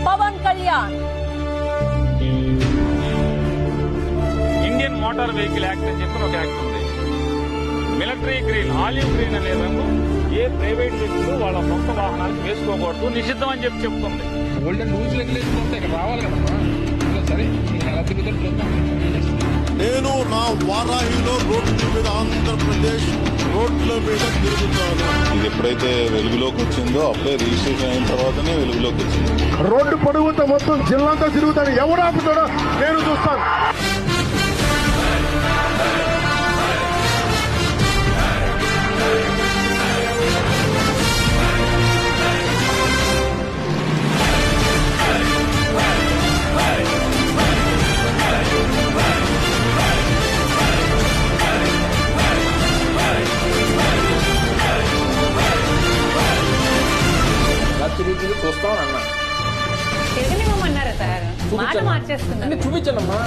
Pawan Kalyan. Indian motor vehicle act అని చెప్పి ఒక యాక్ట్ ఉంది. మిలిటరీ గ్రీన్, ఆలివ్ గ్రీన్ అనే రంగు ఏ ప్రైవేట్ వ్యక్తులు వాళ్ళ సొంత వాహనాలకు వేసుకోకూడదు, నిషిద్ధం అని చెప్పి చెప్తుంది. గోల్డెన్ రూల్స్ రెగ్యులేషన్ ఉంటాయి, ఇక్కడ రావాలి కదమ్మా. సరే ఎలా తిరుగుతారు చూద్దాం. నేను నా వారాహిలో రోడ్ల మీద, ఆంధ్రప్రదేశ్ రోడ్ల మీద తిరుగుతాను. ఇది ఎప్పుడైతే వెలుగులోకి వచ్చిందో అప్పుడే రిజిస్ట్రేషన్ అయిన తర్వాతనే వెలుగులోకి వచ్చింది. రోడ్డు పొడుగుతో మొత్తం జిల్లాంతా తిరుగుతాను. ఎవరు ఆపుతాడో నేను చూస్తాను. తిరిగి చూస్తామని అన్నా. తిరగనివ్వమన్నారా సార్? మాట మార్చేస్తున్నారు. చూపించానమ్మా,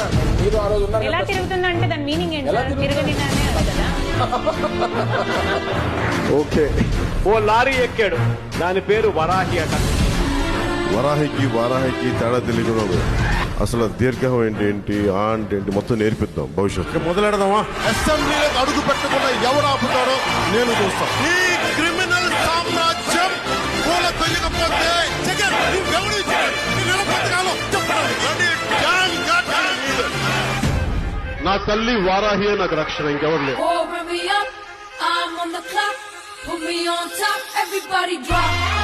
మీరు ఆ రోజు ఉన్నారు. ఎలా తిరుగుతుందంటే దాని మీనింగ్ ఏంటి సార్? తిరగనిదానే కదా. ఓకే, ఓ లారీ ఎక్కాడు, దాని పేరు వరాహి అట. వారాహికి తేడా తెలియదు. అసలు దీర్ఘం ఏంటి, ఆ అంటే ఏంటి మొత్తం నేర్పిద్దాం భవిష్యత్తు. మొదలెడదామా? అసెంబ్లీలో అడుగు పెట్టకుండా ఎవరు ఆపుతాడో నేను చూస్తాను. ఈ క్రిమినల్ సామ్రాజ్యం పూల తెలియకపోతే జగన్ నువ్వెవరు ఇచ్చాడు? నీ నిలబడతాను చెప్పండి. నా తల్లి వారాహి నాకు రక్షణ, ఇంకెవరు లేదు. I'm on the clock, put me on top, everybody drop.